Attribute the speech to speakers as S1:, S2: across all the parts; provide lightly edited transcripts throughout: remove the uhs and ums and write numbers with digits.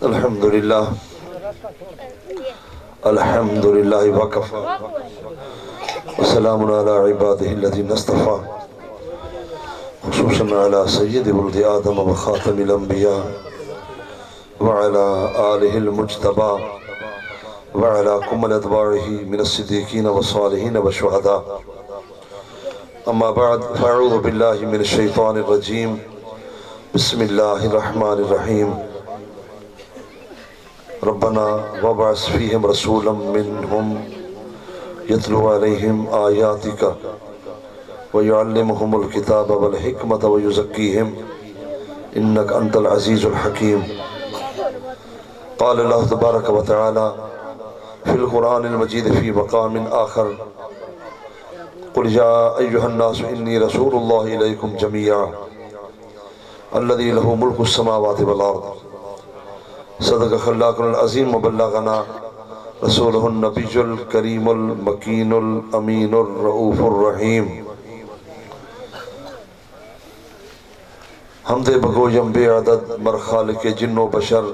S1: الحمدللہ الحمدللہ وکفا وسلام علی عبادہ الذین اصطفیٰ خصوصاً علی سید ولد آدم و خاتم الانبیاء وعلى آلہ المجتبى وعلى کمل ادوارہ من الصدیقین والصالحین والشہداء اما بعد فاعوذ باللہ من الشیطان الرجیم بسم اللہ الرحمن الرحیم ربنا وابعث فیہم رسولا منہم یتلو علیہم آیاتک ویعلمہم الکتاب والحکمت ویزکیہم انک انت العزیز الحکیم قال اللہ تبارک و تعالی فی القرآن المجید فی مقام آخر قل یا ایہا الناس انی رسول اللہ الیکم جمیعا الذی لہ ملک السماوات والارض صدق خلاق العظیم وبلغنا رسولہ النبی الکریم المکین الامین الرؤوف الرحیم حمد بگویم بے عدد مر خالق جن و بشر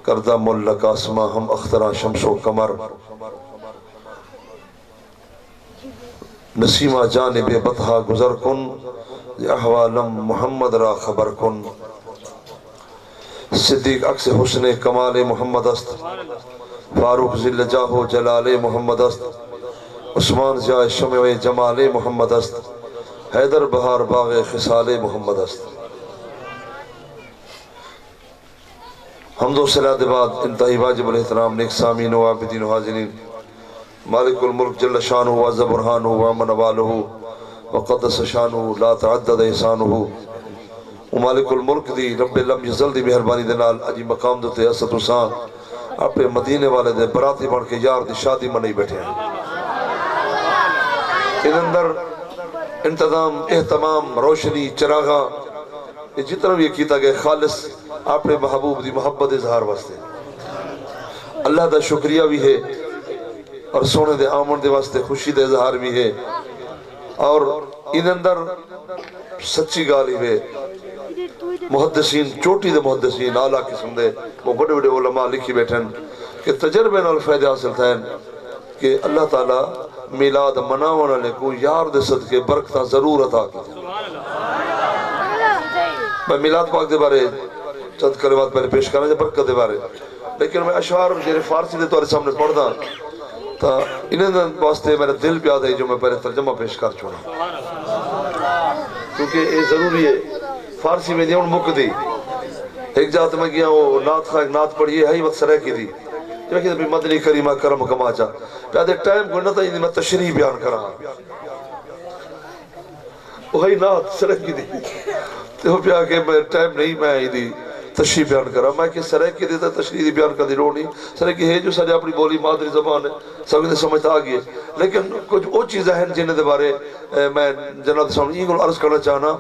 S1: کردہ ملک آسما ہم اخترا شمس و قمر نسیمہ جانب بطحا گزر کن احوالم محمد را خبر کن صدیق عکس حسن کمال محمد است فاروق ذل جاہ و جلال محمد است عثمان ضیاء شمع جمال محمد است حیدر بہار باغ خصال محمد است حمد و صلاۃ بعد انتہائی واجب الاحترام نیک سامعین و عابدین و حاضرین مالک الملک جل شانہ و عز برہانہ و امن والہ وقدس شانہ لا تعدد احسانہ مالک الملک دی رب لم یزل دی مہربانی دے نال اجی مقام دوتے اسد حسان اپنے مدینے والے دے براتی بن کے یار دی شادی منائی بیٹھے ہیں ان اندر انتظام اہتمام روشنی چراغاں یہ جتنا بھی کیتا گئے خالص اپنے محبوب دی محبت اظہار واسطے اللہ دا شکریہ بھی ہے اور سونے دے آمن دے واسطے خوشی دے اظہار بھی ہے اور ان اندر سچی گالی ہے محدثین چوٹی دے محدثین اعلیٰ قسم دے وہ بڑے بڑے علماء لکھی بیٹھن کہ تجربے نال فائدے حاصل تھائیں کہ اللہ تعالیٰ میلاد مناونا لے کو یار دے صدقے برکتہ ضرور عطا کی میں میلاد پاک دے بارے چند کلمات پہلے پیش کرنا جائے برکت دے بارے لیکن میں اشعار جیرے فارسی دے توارے سامنے پڑھ دا تا انہیں واسطے میرا دل پیاد ہے جو میں پہلے ترجمہ پیش کر چھوڑا کیونکہ یہ ضروری ہے فارسی میں دیون مک دی ایک جات میں گیا وہ نات خواہ ایک نات پڑھی ہے ہی وقت سرے کی دی جو کہ مدنی کریمہ کرم کما چا پیادے ٹائم کو نہ تھا میں تشریح بیان کرا وہ ہی نات سرے کی دی تو پیا کہ میں ٹائم نہیں میں ہی دی تشریح بیان کرا میں کہ سرے کی دیتا تشریح دی بیان کر دی روڑی سرے کی ہے جو سارے اپنی بولی مادری زبان ہے سب نے سمجھتا آگئی ہے لیکن کچھ او چیزیں ہیں جنہیں دے بارے میں جناب سامنے یہ عرض کرنا چاہنا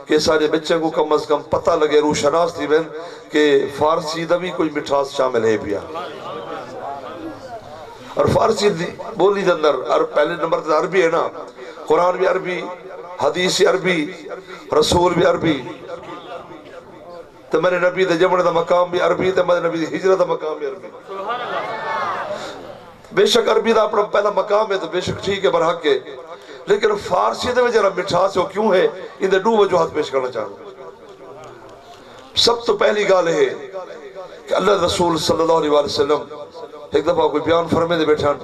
S1: کہ سارے بچے کو کم از کم پتہ لگے روح شناس تھی بین کہ فارسی دا بھی کوئی مٹھاس شامل ہے پیا اور فارسی بولی دے اندر پہلے نمبر تے عربی ہے نا قرآن بھی عربی حدیث عربی رسول بھی عربی تو میرے نبی دے جمعہ دا مقام بھی عربی تو میرے نبی دے ہجرت دا مقام بھی عربی بے شک عربی دا اپنا پہلا مقام ہے تو بے شک ٹھیک ہے برحق ہے لیکن فارسی دے میں جرہ مٹھاس ہو کیوں ہے ان دے دو وجوہات پیش کرنا چاہوں سب تو پہلی گال ہے کہ اللہ رسول صلی اللہ علیہ وسلم ایک دفعہ کوئی بیان فرمے دے بیٹھان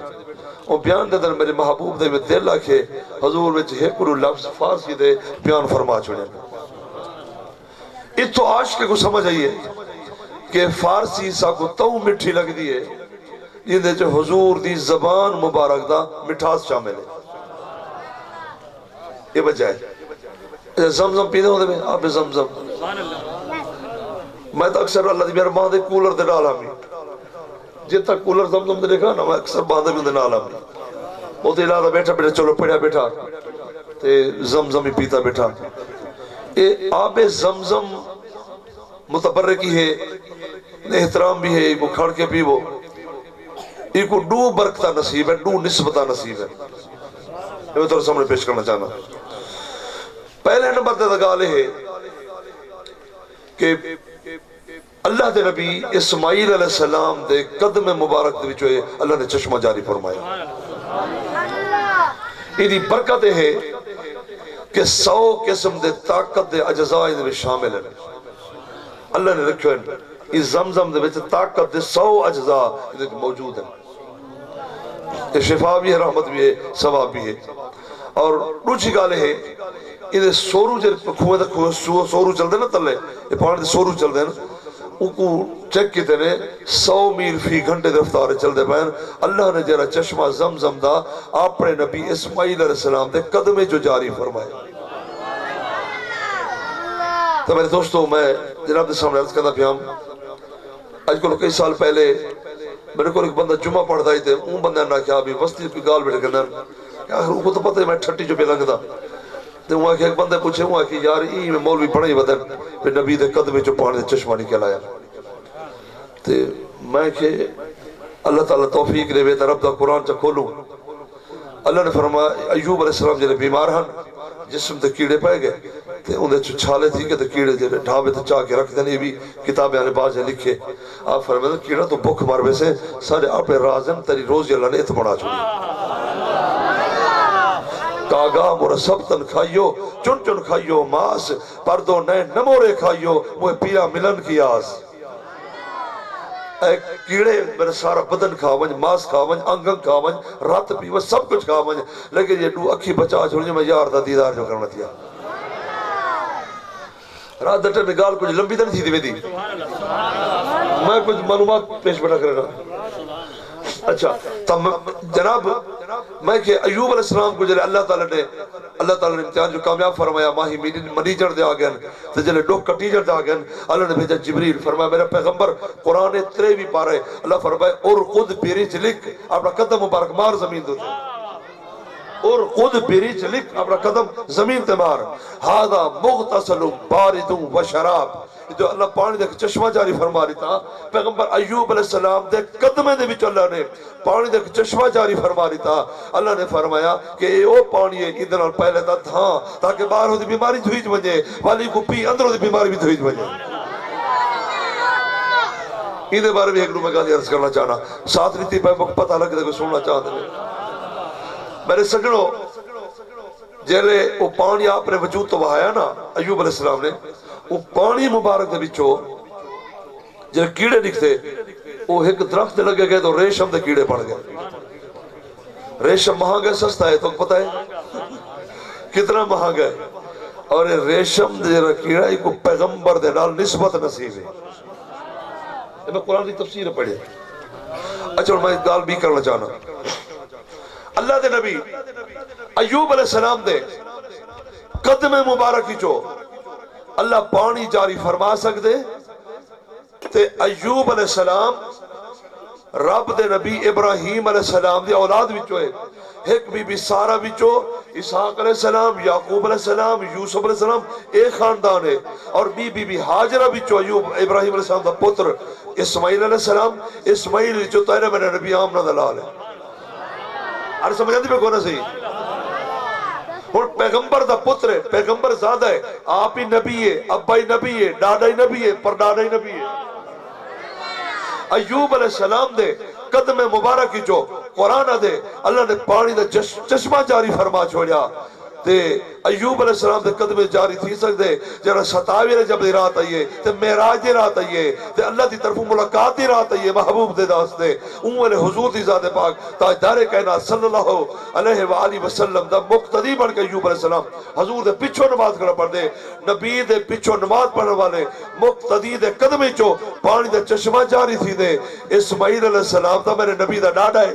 S1: اور بیان دے در میرے محبوب دے میں دل لکھے حضور میں چہے کرو لفظ فارسی دے بیان فرما چھوڑے اس تو عاشق کو سمجھ آئیے کہ فارسی سا کو تو مٹھی لگ دیئے جن دے جو حضور دی زبان مبارک دا مٹھاس شامل ہے یہ وجہ ہے زمزم پینے ہوتے میں آپ زمزم میں تو اکثر اللہ دی میرے ماں دے کولر دے ڈالا میں جتا کولر زمزم دے دیکھا نا میں اکثر باندھے بھی دے ڈالا میں وہ تو الہ دا بیٹھا بیٹھا چلو پڑھیا بیٹھا تے زمزم ہی پیتا بیٹھا یہ آب زمزم متبرکی ہے احترام بھی ہے ایک کو کھڑ کے بھی وہ ایک کو دو برکتہ نصیب ہے دو نسبتہ نصیب ہے یہ میں تو سامنے پیش کرنا چاہنا پہلے نمبر دے دگالے ہے کہ اللہ دے نبی اسماعیل علیہ السلام دے قدم مبارک دے وچ اللہ نے چشمہ جاری فرمایا. ایدی برکت ہے کہ 100 قسم دے طاقت دے اجزاء دے شامل ہیں. اللہ نے رکھو ہیں اس زمزم دے وچ طاقت دے 100 اجزاء موجود ہیں. یہ شفا بھی ہے، رحمت بھی ہے، ثواب بھی ہے. اور دوسری گل ہے یہ سورو کھوے سورو چلتے نا تلے، یہ پانی سورو چلتے ہیں، ان کو چیک کیتے نے 100 میل فی گھنٹے دے رفتار چلتے پائیں. اللہ نے جرا چشمہ زمزم دا اپنے نبی اسماعیل علیہ السلام دے قدمے جو جاری فرمائے. تو میرے دوستو، میں جناب دے سامنے عرض کرنا پیام، آج کو کئی سال پہلے میرے کو ایک بندہ جمعہ پڑھتا ہی تھے، اون بندہ نہ کیا بھی وسطی کی گال بیٹھ کرنا ان کو تو پتہ ہے میں ٹھٹی جو پہ لنگ دا. تو وہاں کے ایک بندے پوچھے وہاں کہ یار ای میں مولوی پڑھا ہی بدن پھر نبی دے قدمے جو پانے دے چشمہ نکل آیا. تو میں کہ اللہ تعالیٰ توفیق دے تو رب دا قرآن چا کھولوں. اللہ نے فرمایا ایوب علیہ السلام جنہیں بیمار ہیں جسم تے کیڑے پائے گئے تو انہیں چھالے تھی کہ کیڑے جنہیں ڈھابے تے چاہ کے رکھ دینے. یہ بھی کتابیں آنے باز ہیں لکھے. آپ فرمائے کیڑا تو بھوک مار بے سے سارے اپنے رازم تری روزی اللہ نے اتمڑا چھوڑی. کاغا مورا سبتن کھائیو چن چن کھائیو ماس پردو نئے نمورے کھائیو موے پیا ملن کی آس. اے کیڑے میرے سارا بدن کھاون ماس کھاون انگن کھاون رات پیو سب کچھ کھاون، لیکن یہ دو اکھی بچا چھوڑی میں یار دا دیدار جو کرنا تھیا. رات دٹر میں گال کچھ لمبی تن تھی دی ویدی میں کچھ معلومات پیش بٹا کرنا. اچھا جناب میں کہ ایوب علیہ السلام کو جلے اللہ تعالیٰ نے امتحان جو کامیاب فرمایا ماہی منی جڑ دے آگئن تو جلے ڈوک کٹی جڑ دے آگئن. اللہ نے بھیجا جبریل، فرمایا میرا پیغمبر قرآن 3 پارے اللہ فرمایا اور خود پیریچ لکھ اپنا قدم مبارک مار زمین دو اور خود پیریچ لکھ اپنا قدم زمین تے مار. ہادا مغتسل بارد و شراب، جو اللہ پانی دے چشمہ جاری فرما رہی تھا. پیغمبر ایوب علیہ السلام دے قدمے دے بچ اللہ نے پانی دے چشمہ جاری فرما رہی تھا. اللہ نے فرمایا کہ اے او پانی ہے ادھر اور پہلے تھا تھا تاکہ باہر ہو دی بیماری دھوئی جمجھے والی کو پی اندر ہو دی بیماری بھی دھوئی جمجھے. ادھے بارے بھی ایک لوگ میں گالی عرض کرنا چاہنا ساتھ لیتی پہ پتہ لگ دے کوئی سننا چاہتے ہیں. میرے سجنوں جیلے وہ پانی آپ نے وجود تو بہایا نا ایوب علیہ السلام نے، وہ پانی مبارک دے بچو جب کیڑے نکتے وہ ایک درخت لگے گئے تو ریشم دے کیڑے پڑ گئے. ریشم مہنگا ہے سستا ہے تو پتہ ہے کتنا مہنگا ہے. اور ریشم دے کیڑا ایک پیغمبر دے نال نسبت نصیب ہے. میں قرآن کی تفسیر پڑھے. اچھا میں ایک گال بھی کرنا چاہنا. اللہ دے نبی ایوب علیہ السلام دے قدم مبارکی جو اللہ پانی جاری فرما سکتے تے ایوب علیہ السلام رب دے نبی ابراہیم علیہ السلام دی اولاد بچو ہے. ایک بی بی سارا بچو اسحاق علیہ السلام یعقوب علیہ السلام یوسف علیہ السلام ایک خاندان ہے. اور بی حاجرہ بچو ایوب ابراہیم علیہ السلام دا پتر اسماعیل علیہ السلام اسماعیل جو تیرے میرے نبی آمنہ دلال ہے. اور سمجھا دی پہ کون ہے صحیح اور پیغمبر دا پتر ہے، پیغمبر زیادہ ہے، آپ ہی نبی ہے، ابا ہی نبی ہے، ڈاڈا ہی نبی ہے، پر ڈاڈا ہی نبی ہے. ایوب علیہ السلام دے قدم مبارک کی جو قرآن دے اللہ نے پانی دا چشمہ جاری فرما چھوڑیا. تے ایوب علیہ السلام دے قدم جاری تھی سکتے جنہاں 27 جب دی رات آئیے تے معراج دی رات آئیے تے اللہ دی طرف ملاقات دی رات آئیے محبوب دے داستے انہوں نے حضور دی ذات پاک تاجدار کائنات صلی اللہ علیہ وآلہ وسلم دا مقتدی بن کے ایوب علیہ السلام حضور دے پچھو نماز کرنا پڑھ دے. نبی دے پچھو نماز پڑھنے والے مقتدی دے قدمے چو پانی دے چشمہ جاری تھی دے. اسماعیل علیہ السلام دا میرے نبی دا ڈاڈا ہے،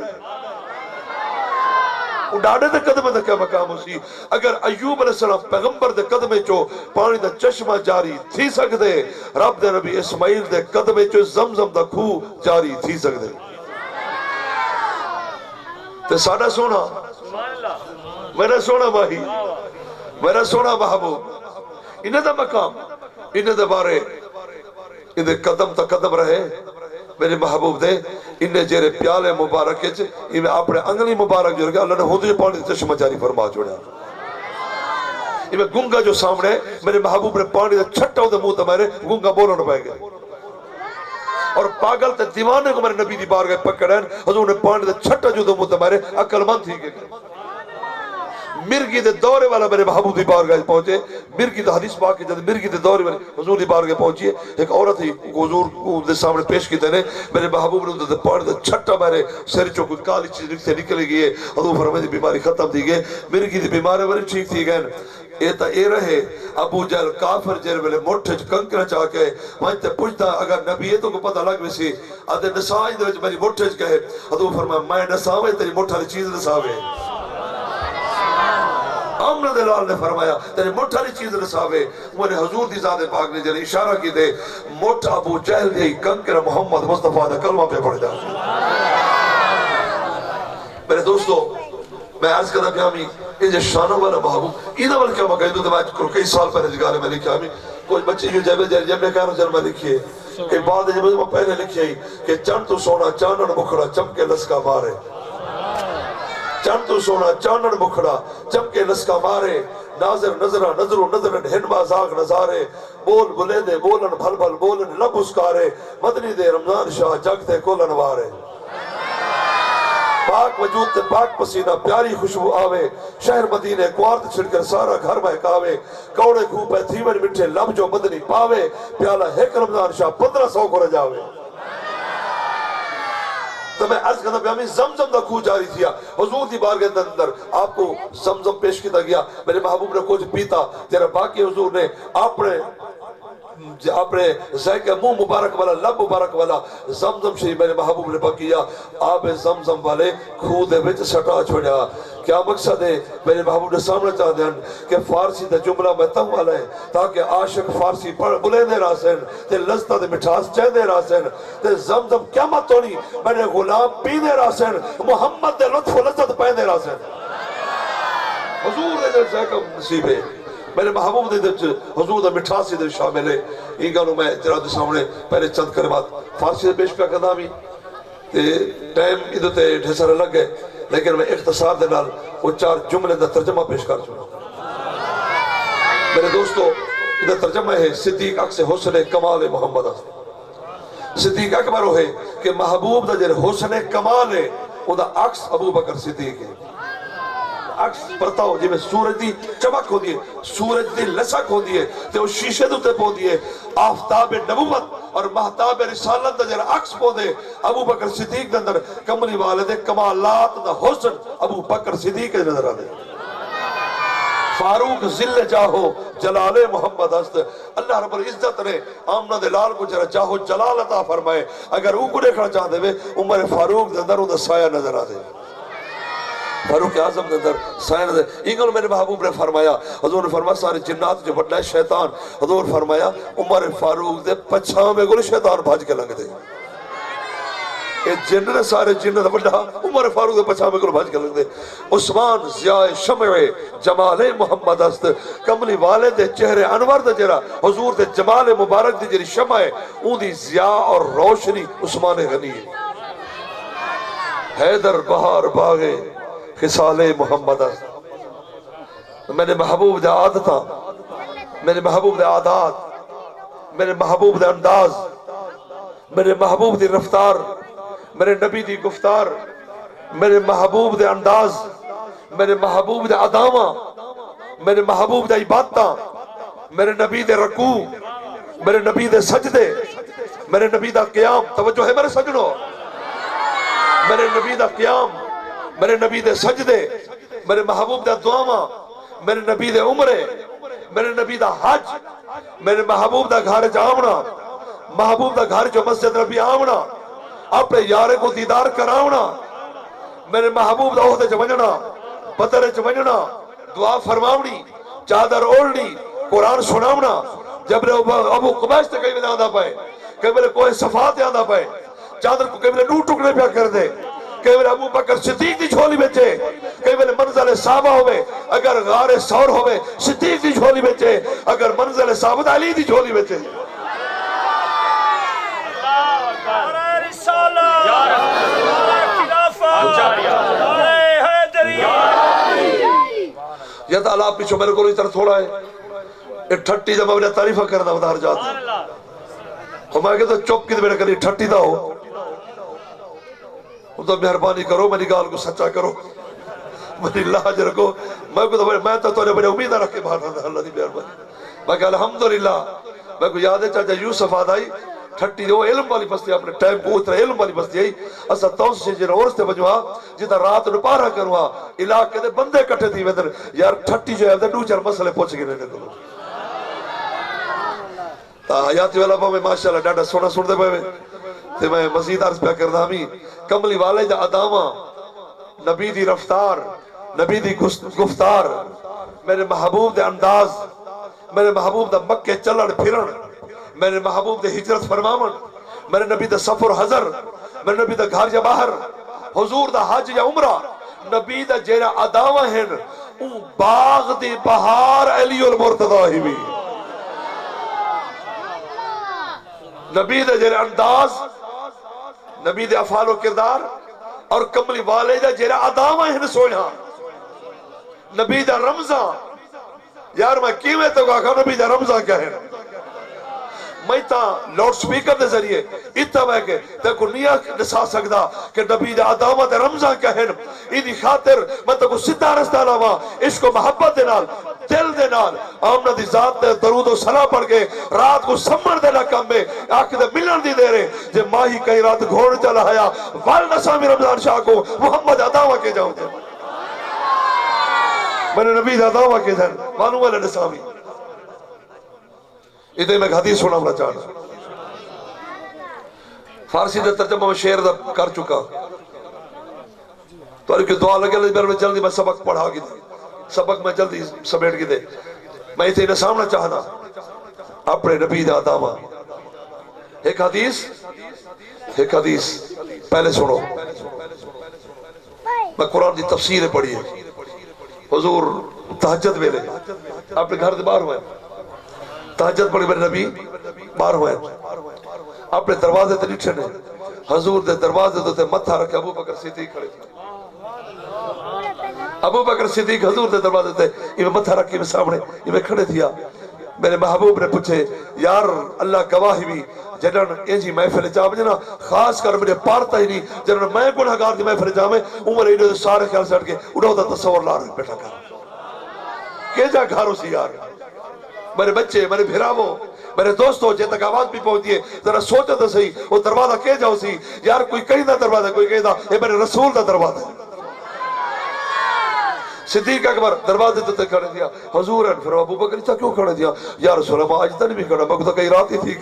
S1: ڈاڑے دے قدمے دا کیا مقام ہو سی. اگر ایوب علیہ السلام پیغمبر دے قدمے چو پانی دا چشمہ جاری تھی سکتے رب دے نبی اسماعیل دے قدمے چو زمزم دا کھو جاری تھی سکتے. تے ساڑھا سونا میرا سونا ماہی میرا سونا محبوب انہیں دا مقام انہیں دا بارے انہیں قدم تا قدم رہے میرے محبوب دے انہیں جیرے پیالے مبارک انہیں اپنے انگلی مبارک جو رکھا اللہ نے ہوندے پانی چشمہ جاری فرما چھوڑا. انہیں گنگا جو سامنے میرے محبوب نے پانی دے چھٹا ہوتے منہ تے میرے گنگا بولو نہ پائے گئے. اور پاگل تے دیوانے کو میرے نبی دی بارگاہ پکڑیں حضور نے پانی دے چھٹا جو دو متمارے عقل مند تھی گئے مرگی دے دورے والا میرے محبوب دی بارگاہ پہنچے مرگی دے حدیث پاک کے جب مرگی دے دورے والے حضور دی بارگاہ پہنچی ہے ایک عورت ہی حضور دے سامنے پیش کی دینے میرے محبوب نے دے پانی دے چھٹا میرے سر چو کوئی کالی چیز سے نکلے گئی ہے حضور فرمائے دی بیماری ختم تھی گئے مرگی دی بیماری والی ٹھیک تھی گئے ایتا اے رہے ابو جہل کافر جہل ویلے موٹھے کنکر چاہ کے وہاں تے پوچھتا اگر نبیتوں کو پتہ لگ ویسی آدھے نسائی دے وچ میری موٹھے کہے حضور فرمائے میں نساوے تیری موٹھا لی چیز نساوے آمنہ دلال نے فرمایا تیرے موٹھا لی چیز نساوے انہیں حضور دی ذات پاک نے جنہیں اشارہ کی دے موٹھا ابو جہل دی کنکر محمد مصطفیٰ دا کلمہ پہ پڑھ جا میرے دوستو میں عرض کرنا پیامی یہ جو شانوں والا محبوب ایدہ والا کیا مقاید ہوتا ہے کئی سال پہلے جگانے میں لکھا ہمیں کوئی بچے جو جب میں کہنا جنمہ لکھئے کہ بعد جب میں پہلے لکھئے کہ چند تو سونا چانن مکھڑا چمکے لسکا مارے چند تو سونا چانن مکھڑا چمکے لسکا مارے ناظر نظرہ نظرو نظرن ہنما زاغ نظارے بول بلے دے بولن بھل بھل بولن لب اسکارے مدنی دے رمضان شاہ جگتے کولن وارے پاک وجود تے پاک پسینہ پیاری خوشبو آوے شہر مدینے کوارت چھڑ کر سارا گھر مہکاوے کوڑے کھوپے تھیمن مٹھے لب جو مدنی پاوے پیالہ ایک رمضان شاہ 1500 کو رجاوے تو میں عرض کرتا ہمیں زمزم دا کھو جاری تھیا حضور دی بارگاہ اندر آپ کو زمزم پیش کیتا گیا میرے محبوب نے کچھ پیتا تیرا باقی حضور نے اپنے ذائقہ منہ مبارک والا لب مبارک والا زمزم شریف میرے محبوب نے پکیا آپ زمزم والے کھو دے وچ سٹا چھوڑیا کیا مقصد ہے میرے محبوب نے سامنے چاہ دیں کہ فارسی دا جملہ میں تم والا ہے تاکہ عاشق فارسی پڑھ بلے دے راسن تے لذت دے مٹھاس چہ دے راسن تے زمزم قیامت ہونی میرے غلام پی دے راسن محمد دے لطف و لذت پہ دے راسن حضور نے ذائقہ نصیب ہے میرے محبوب دے حضور دا مٹھاسی دے شامل ہے ان گالوں میں تیرا دے سامنے پہلے چند کلمات فارسی دے پیش پہ کرنا بھی ٹائم ادھو تے ڈھیسر لگ گئے لیکن میں اختصار دے نال وہ 4 جملے دا ترجمہ پیش کر چکا میرے دوستو ادھر ترجمہ ہے صدیق اکس حسن کمال محمد صدیق اکبر ہوئے کہ محبوب دا جر حسن کمال ہے وہ دا اکس ابو بکر صدیق ہے عکس پرتا ہو جی میں سورج دی چمک ہو دیئے سورج دی لسک ہو دیئے تے وہ شیشے دوتے پو دیئے آفتاب نبوت اور محتاب رسالت دا جر عکس پو دے ابو بکر صدیق دا اندر کملی والد کمالات دا حسن ابو بکر صدیق کے نظر آدھے فاروق ذل جاہو جلال محمد است اللہ رب العزت نے آمنہ دلال کو جرہ جاہو جلال عطا فرمائے اگر او کو دیکھنا چاہ دے عمر فاروق دا اندر او دا سایہ نظر آدھے فاروق اعظم نے در سائن دے انگل میرے محبوب نے فرمایا حضور نے فرمایا سارے جنات جو بڑھنا ہے شیطان حضور فرمایا عمر فاروق دے پچھا میں گولی شیطان بھاج کے لنگ دے یہ جن نے سارے جن نے بڑھنا عمر فاروق دے پچھا میں گولی بھاج کے لنگ دے عثمان ضیاء شمع جمال محمد است کملی والد چہرے انور دے جرا حضور دے جمال مبارک دے جری شمع ہے اون دی ضیاء اور روشنی عثمان غنی ہے حیدر بہار باغے خصال محمد میرے محبوب دے عادتاں میرے محبوب دے عادات میرے محبوب دے انداز میرے محبوب دی رفتار میرے نبی دی گفتار میرے محبوب دے انداز میرے محبوب دے ادامہ میرے محبوب دے عبادتاں میرے نبی دے رکوع میرے نبی دے سجدے میرے نبی دا قیام توجہ ہے میرے سجنوں میرے نبی دا قیام میرے نبی دے سجدے میرے محبوب دا دعاواں میرے نبی دے عمرے میرے نبی دا حج میرے محبوب دا گھر جامنا محبوب دا گھر جو مسجد نبی آمنا اپنے یارے کو دیدار کراؤنا میرے محبوب دا عہدے چونجنا پترے چونجنا دعا فرماؤنی چادر اوڑنی قرآن سناؤنا جب ابو قبیش تے کئی میں آدھا پائے کئی میں کوئی صفات آدھا پائے چادر کو کئی میں نو ٹکڑے پیا کر دے کئی میں ابو بکر صدیق دی جھولی بیچے کئی میں منزل صحابہ ہوئے اگر غار سور ہوئے صدیق دی جھولی بیچے اگر منزل صحابت علی دی جھولی بیچے یا تعالیٰ آپ پیچھو میرے کو اس طرح تھوڑا ہے یہ ٹھٹی جب میں تعریفہ کرنا ادھار جاتا اور میں کہتا چپ کی میرے کلی ٹھٹی دا ہو تو مہربانی کرو میری گال کو سچا کرو میری لاج رکھو میں تو بڑے امیدہ رکھ کے باہر اللہ دی مہربانی میں کہ الحمدللہ میں کو یاد ہے چاچا یوسف آدھائی ٹھٹی جو علم والی بستی اپنے ٹائم کو اتنا علم والی بستی آئی اسا تاؤں سے جنہا اور سے بجوا جتا رات نپارا کروا علاقے دے بندے کٹھے تھی ویدر یار ٹھٹی جو ہے دو چار مسئلے پوچھ گئے رہنے کو آیاتی والا پاہ میں ماشاءاللہ ڈاٹا سونا سن دے پہوے تے میں مزید عرض پہ کردہ ہمیں کملی والے دا ادامہ نبی دی رفتار نبی دی گفتار میرے محبوب دے انداز میرے محبوب دا مکہ چلن پھرن میرے محبوب دے ہجرت فرمامن میرے نبی دا سفر حضر میرے نبی دا گھر یا باہر حضور دا حج یا عمرہ نبی دا جیرہ ادامہ ہیں اون باغ دی بہار علی المرتضی ہی بھی نبی دے جیرے انداز نبی دے افعال و کردار اور کملی والدہ جیرے ادامہ ہیں سویا نبی دے رمضان یار میں کیویں تو کہا نبی دے رمضان کیا ہے میں تا لوڈ سپیکر دے ذریعے اتنا میں کہ تیکو نیا نسا سکدا کہ نبی دے ادامہ دے رمضان کیا ہے انہی خاطر میں تیکو سدھا رستہ لاوا عشق و محبت دے نال دل دے نال آمنہ دی ذات دے درود و صلاح پڑھ کے رات کو سمر دے لکم میں آکھ دے ملن دی دے رہے جے ماہی کئی رات گھوڑ چلا ہے والنسامی رمضان شاہ کو محمد ادامہ کے جاؤں دے میں نے نبی دے ادامہ کے جاؤں معلوم والے نسامی ادھے میں حدیث سنا ہمارا چاہنا فارسی دے ترجمہ میں شعر دا کر چکا تو علی کی دعا لگے اللہ میں جلدی میں سبق پڑھا گی دے سبق میں جلدی سمیٹ گی دے میں اسے انہیں سامنا چاہنا اپنے نبی دا ادامہ ایک حدیث پہلے سنو میں قرآن دی تفسیر پڑھی ہے حضور تہجد میں لے اپنے گھر دے باہر ہوئے تہجد پڑھی میرے نبی باہر ہوئے اپنے دروازے تے نیچے نے حضور دے دروازے تے متھا رکھے ابو بکر صدیق کھڑے تھے ابو بکر صدیق حضور دے دروازے تے یہ متھا رکھے میں سامنے یہ کھڑے تھیا میرے محبوب نے پوچھے یار اللہ گواہی بھی جنہاں انجی محفل جا بجنا خاص کر میرے پارتا ہی نہیں جنہاں میں گناہگار دی محفل جا میں عمر انہوں سارے خیال سے ہٹ کے انہوں دا تصور لا رہے بیٹھا کر کہ جا گھارو سی یار میرے بچے میرے بھیراووں میرے دوستوں جے تک آواز بھی پہنچ دیئے ذرا سوچا تو صحیح وہ دروازہ کہہ جاؤ سی یار کوئی کہیں دا دروازہ کوئی کہیں دا یہ میرے رسول دا دروازہ ہے صدیق اکبر دروازے تو کھڑے دیا حضور ہیں پھر ابو بکر تا کیوں کھڑے دیا یا رسول اللہ آج تک نہیں کھڑا میں تو کئی رات ہی تھی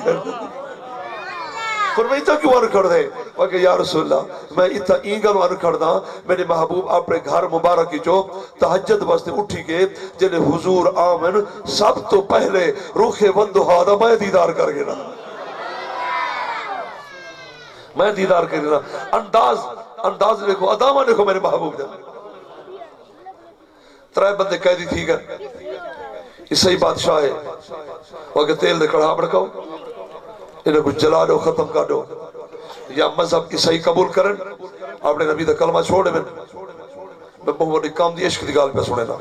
S1: پھر میں اتنا کیوں آن کھڑ دے میں کہ یا رسول اللہ میں اتنا اینگل آن کھڑ دا میرے محبوب اپنے گھر مبارک کی جو تہجد بستے اٹھی کے جنہیں حضور آمن سب تو پہلے روح وندہا دا میں دیدار کر گنا میں دیدار کر گنا انداز دیکھو ادامہ دیکھو میرے محبوب دا ترائے بندے قیدی تھی گئے عیسائی بادشاہ ہے وہ کہ تیل دے کڑھا بڑکاؤ انہیں کچھ جلا دو ختم کر دو یا مذہب عیسائی قبول کرن اپنے نبی دا کلمہ چھوڑے میں بہت کام دی عشق دی گال پہ سنے نا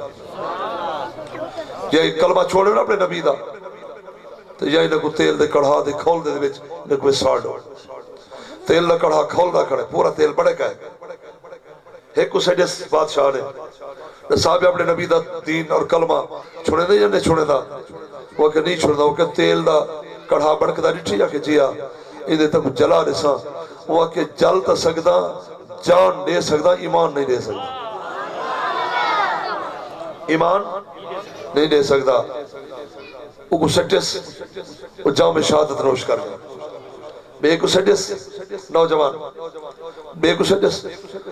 S1: یا کلمہ چھوڑے نا اپنے نبی دا تو یا انہیں کچھ تیل دے کڑھا دے کھول دے بیچ انہیں کچھ ساڑ دو تیل دا کڑھا کھول دا کھڑے پورا تیل بڑے کا ہے ایک کو سیڈس بادشاہ نے صاحب اپنے نبی دا دین اور کلمہ چھوڑے دے یا نہیں چھوڑے دا وہ کہ نہیں چھوڑے دا وہ کہ تیل دا کڑھا بڑک دا نہیں جا کے جیا ادھے تک جلا رسا وہ کہ جل تا سکدا جان دے سکدا ایمان نہیں دے سکدا ایمان نہیں دے سکدا وہ کو سٹس وہ جام شہادت نوش کر گیا بے کو سٹس نوجوان بے کو سٹس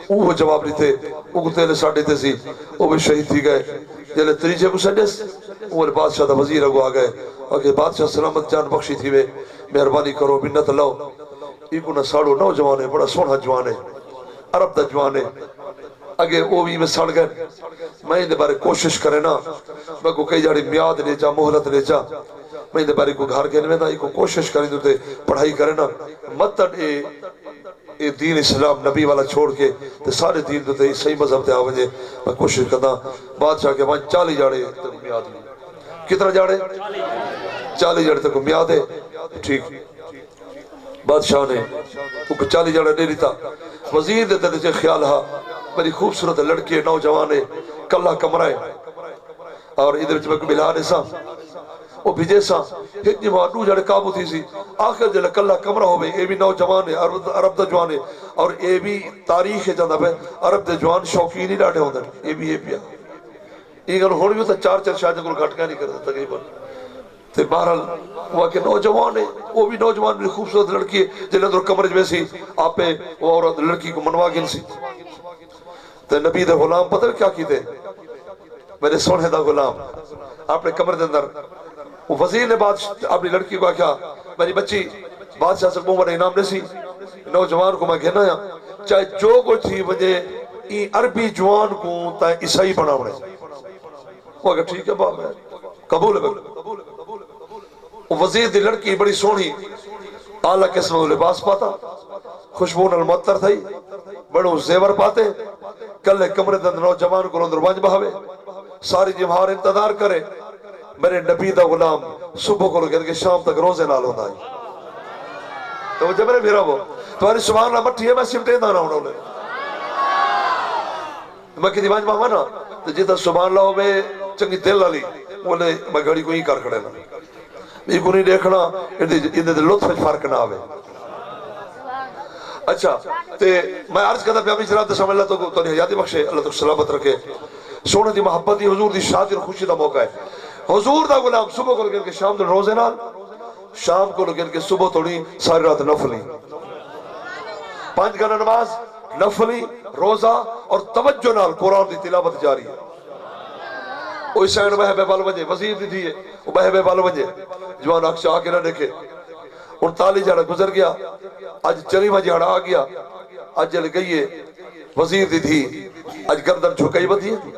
S1: وہ جواب نہیں تھے وہ تیلے ساڑھے تھے سی وہ بھی شہید تھی گئے جلے تریجے کو سٹس وہ بادشاہ دا وزیر اگو آگئے کہ بادشاہ سلامت جان بخشی تھی وے مہربانی کرو منت لو ایکو نہ ساڑو نوجوان ہے بڑا سونا جوان ہے عرب دا جوان ہے اگے وہ بھی میں سڑ گئے میں اندھے بارے کوشش کرے نا میں کو کئی جاڑی میاد لے جا محلت لے جا میں اندھے بارے کو گھر کے نوے نا ایکو کوشش کریں تو پڑھائی کرے نا مطلب اے دین اسلام نبی والا چھوڑ کے تے سارے دین تو تے صحیح مذہب تے آوے میں کوشش کرنا بادشاہ کے وہاں 40 جاڑے تک میاد لے کتنا جاڑے 40 جاڑے تک میاد ہے ٹھیک بادشاہ نے وہ 40 جڑا دے دیتا وزیر دے دل سے خیال ہا میری خوبصورت لڑکی ہے نوجوان ہے کلا کمرہ ہے اور ادھر وچ میں ملا نے سا وہ بھیجے سا ہتنی مادو جڑے قابو تھی سی آخر جلے کلا کمرہ ہو بھئی اے بھی نوجوان ہے عرب دا جوان ہے اور اے بھی تاریخ ہے جاندہ پہ عرب دے جوان شوقین ہی ڈاٹے ہوندے اے بھی پیا یہ گل ہونی ہوتا 4 شاید کو گھٹ کا نہیں کرتا تقریباً تے بہرحال وہ کہ نوجوان ہے وہ بھی نوجوان بھی خوبصورت لڑکی ہے جنہیں اندر کمرج میں سی آپ پہ وہ عورت لڑکی کو منوا گن سی تے نبی دے غلام پتہ کیا کیتے میرے سونے دا غلام اپنے کمر دے اندر وہ وزیر نے اپنی لڑکی کو کیا میری بچی بادشاہ سے بڑا انعام نے سی نوجوان کو میں کہنا ہے چاہے جو کچھ تھی وجہ عربی جوان کو تا عیسائی بنا ہونے وہ کہا ٹھیک ہے باپ ہے قبول ہے وزیر دی لڑکی بڑی سونی اعلیٰ قسم و لباس پاتا خوشبون المعطر تھئی بڑو زیور پاتے کلے کمرے دند نوجوان کو اندر وانج بہاوے ساری جمہار انتظار کرے میرے نبی دا غلام صبح کو لگے کہ شام تک روزے نال ہوتا ہے تو وہ جب میرے بھیرا وہ تمہاری سبحان اللہ مٹھی ہے میں سمٹے دانا ہونا انہوں میں کی دیوانج بہاں نا تو جیتا سبحان اللہ میں چنگی دل لالی بولے میں گھڑی کو ہی کار کھڑے نا یہ کو نہیں دیکھنا اندھے دے لطف فرق نہ آوے اچھا تے میں عرض کرتا پیامی شراب دسام اللہ تو حیاتی بخشے اللہ تو سلامت رکھے سونے دی محبت دی حضور دی شادی اور خوشی دا موقع ہے حضور دا غلام صبح کو لگن کے شام دن روزے نال شام کو لگن کے صبح توڑی ساری رات نفلی 5 گھنٹہ نماز نفلی روزہ اور توجہ نال قرآن دی تلاوت جاری ہے وہ اس سائن بہے بے بالو بنجے وزیر دی تھی ہے وہ بہے بے بالو بنجے جوان اکشا آکے نہ دیکھے 39 جاڑا گزر گیا آج چریمہ جاڑا آ گیا آج جل گئی ہے وزیر دی تھی آج گردن جھکائی بدھی ہے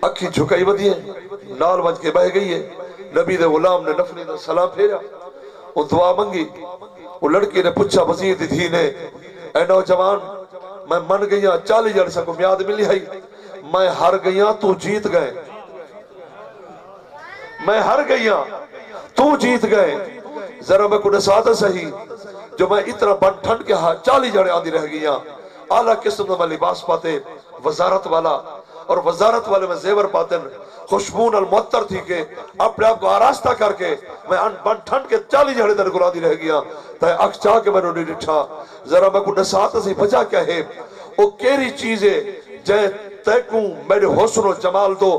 S1: اکھی جھکائی بدھی ہے نال بنج کے بہ گئی ہے نبی دے غلام نے نفلی دا سلام پھیرا وہ دعا منگی وہ لڑکی نے پوچھا وزیر دی تھی نے اے نوجوان میں من گیا 40 جڑ سا کو میاد ملی ہے میں ہر گیا تو جیت گئے میں ہر گیا تو جیت گئے ذرا میں کو نساتا صحیح جو میں اتنا بن ٹھنڈ کے 40 جڑے آدھی رہ گیا اعلیٰ قسم میں لباس پاتے وزارت والا اور وزارت والے میں زیور پاتے خوشبون المعطر تھی کہ اپنے آپ کو آراستہ کر کے میں بن ٹھنڈ کے 40 جڑے در گلا دی رہ گیا تاہے اکھ چاہ کے میں نے نہیں ڈٹھا ذرا میں کو نساتا صحیح بجا کیا ہے وہ کیری چیزیں جائے تیکوں میرے حسن و جمال دو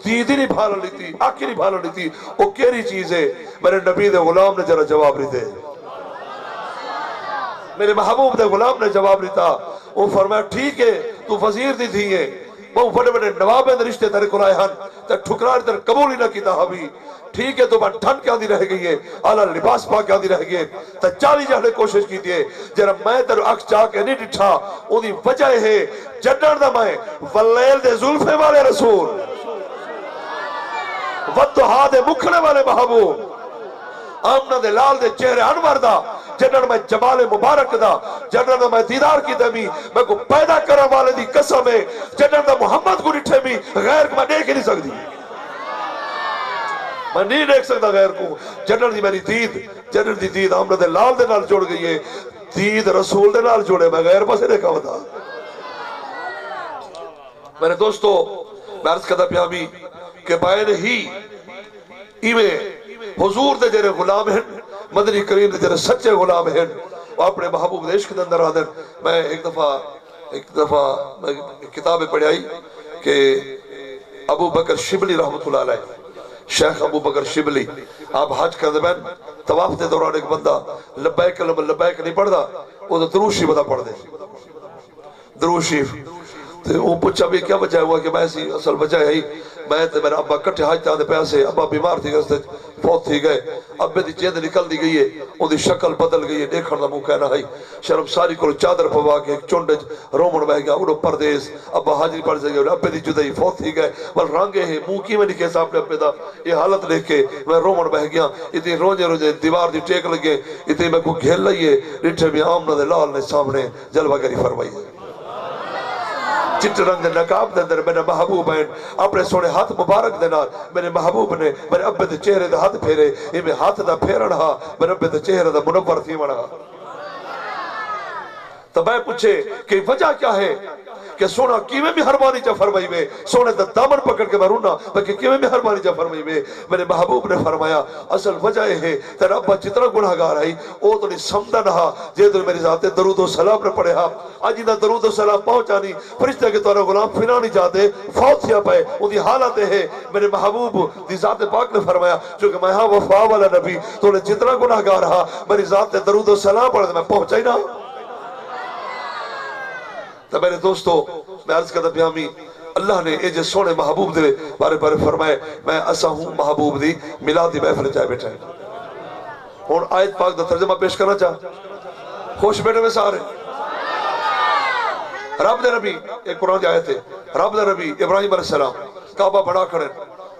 S1: دیدی نہیں بھالا لیتی آنکھی نہیں بھالا لیتی وہ کیری چیز ہے میرے نبی دے غلام نے جرا جواب نہیں دے میرے محبوب دے غلام نے جواب نہیں تھا وہ فرمایا ٹھیک ہے تو وزیر دی تھی ہے وہ بڑے بڑے نواب ہیں رشتے تیرے کو لائے ہن تے ٹھکرار تیرے قبول ہی نہ کیتا حبی ٹھیک ہے تو بن ٹھن کے آدھی رہ گئی ہے اعلیٰ لباس پا کے آدھی رہ گئی ہے تے 40 جہلے کوشش کی دیئے جرا میں تیرے اکھ چاہ کے نہیں ڈٹھا وہ دی وجہ ہے جنر دا میں واللیل دے ظلفے والے رسول وَدُّہا دے مکھنے والے محبوب آمنہ دے لال دے چہرے انور دا جنر میں جمال مبارک دا جنر میں دیدار کی دمی میں کو پیدا کرا والے دی قسم ہے جنر دا محمد کو نٹھے بھی غیر کو میں دیکھ ہی نہیں سکتی میں نہیں دیکھ سکتا غیر کو جنر دی میری دید جنر دی دید آمنہ دے لال دے نال جوڑ گئی ہے دید رسول دے نال جوڑے میں غیر بسے دیکھا ہوتا میرے دوستو میں عرض کرتا پیامی کہ بائن ہی ایویں حضور دے جرے غلام ہیں مدنی کریم دے جرے سچے غلام ہیں وہ اپنے محبوب دے عشق دے اندر آدھر میں ایک دفعہ کتابیں پڑھ آئی کہ ابو بکر شبلی رحمت اللہ علیہ شیخ ابو بکر شبلی آپ حج کر دے بین طواف دے دوران ایک بندہ لبیک لبیک نہیں پڑھ دا وہ تو دروشی بدا پڑھ دے دروشی وہ پوچھا بھی کیا وجہ ہوا کہ میں ایسی اصل وجہ ہے میں تے میرا ابا کٹھے حج تاندے پیاسے ابا بیمار تھی گئے فوت تھی گئے ابے دی چیند نکل دی گئی ہے ان دی شکل بدل گئی ہے دیکھر دا مو کہنا ہے شرم ساری کو چادر پوا کے ایک چونڈج رومن بہ گیا اڑو پردیس ابا حاجری پڑھ سے گئے ابے دی جدائی فوت تھی گئے بل رانگے ہیں مو کی میں نکے صاحب نے ابے دا یہ حالت لے کے میں رومن بہ گیا اتنی روجے دیوار دی ٹیک لگے اتنی میں کو گھیل لئیے رٹھے میں آمنہ دے لال نے سامنے جلوہ گری فرمائی ہے چٹ رنگ دے نقاب دے اندر میرے محبوب ہیں اپنے سونے ہاتھ مبارک دے نال میرے محبوب نے میرے ابے دے چہرے دے ہاتھ پھیرے یہ میں ہاتھ دا پھیرن ہا میرے ابے دے چہرے دا منور تھی منا تو میں پوچھے کہ وجہ کیا ہے کہ سونا کیویں مہربانی چا فرمائی وے سونے دا دامن پکڑ کے میں رونا بلکہ کیویں مہربانی چا فرمائی وے میرے محبوب نے فرمایا اصل وجہ یہ ہے تیرا ابا جتنا گناہگار ہے او تو نہیں سمدہ نہا جے تو میری ذات درود و سلام نے پڑھے ہاں آج انہا درود و سلام پہنچانی فرشتہ کے طور غلام فنا نہیں جاتے فوت سیا پائے ان دی حالت ہے میرے محبوب دی ذات پاک نے فرمایا چونکہ میں ہاں وفا والا نبی تو نے جتنا گناہگار ہاں میری ذات درود و سلام پڑھے میں پہنچائی نہ تو میرے دوستو میں عرض کرتا پیامی اللہ نے اے جے سونے محبوب دے بارے بارے فرمائے میں اسا ہوں محبوب دی ملادی محفل جائے بیٹھا ہے اور آیت پاک دا ترجمہ پیش کرنا چاہ خوش بیٹھے میں سارے رب دے نبی ایک قرآن دی آیت ہے رب دے نبی ابراہیم علیہ السلام کعبہ بنا کھڑے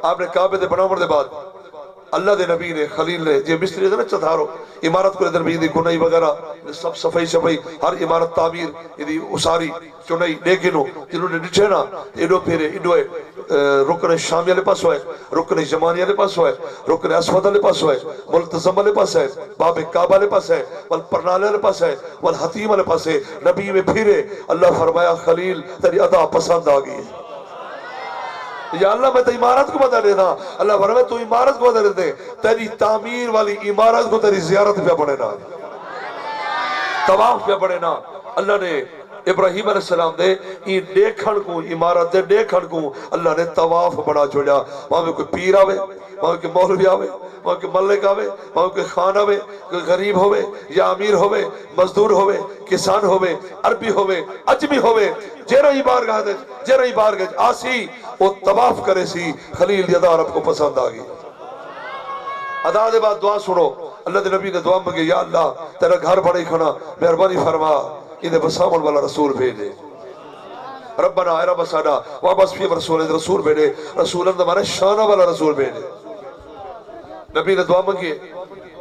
S1: آپ نے کعبے دے بنا مرد بعد اللہ دے نبی نے خلیل نے جی مستری دے نا چتھارو عمارت کو دے نبی دی گنائی وغیرہ سب صفائی شفائی ہر عمارت تعمیر دی اساری چنائی لیکنو جنہوں نے نچھے نا انہوں پھیرے انہوں رکن شامی علیہ پاس ہوئے رکن جمانی علیہ پاس ہوئے رکن اسود علیہ پاس ہوئے ملتزم علیہ پاس ہے باب کعبہ علیہ پاس ہے والپرنال علیہ پاس ہے والحتیم علیہ پاس ہے نبی میں پھیرے اللہ فرمایا خلیل تیری ادا پسند آگئی ہے یا اللہ میں تو عمارت کو بتا دینا اللہ فرمائے تو عمارت کو بتا دیتے تیری تعمیر والی عمارت کو تیری زیارت پہ پڑے نا طواف پہ پڑے نا اللہ نے ابراہیم علیہ السلام دے این دیکھن کو عمارت دے دیکھن کو اللہ نے طواف بڑا چھوڑیا وہاں میں کوئی پیر آوے وہاں کے مولوی آوے وہاں کے ملک آوے وہاں کے خان آوے کوئی غریب ہوئے یا امیر ہوئے مزدور ہوئے کسان ہوئے عربی ہوئے عجمی ہوئے جیرہی بارگاہ آسی وہ طواف کرے سی خلیل یدا رب کو پسند آگئی ادا دے بعد دعا سنو اللہ دے نبی نے دعا مانگے یا اللہ تیرا گھر بڑی کھنا مہربانی فرما انہیں بسامن والا رسول بھیجے ربنا اے رب سانا وابس فی رسول بھیجے رسول اندر ہمارے شانہ والا رسول بھیجے نبی نے دعا مانگی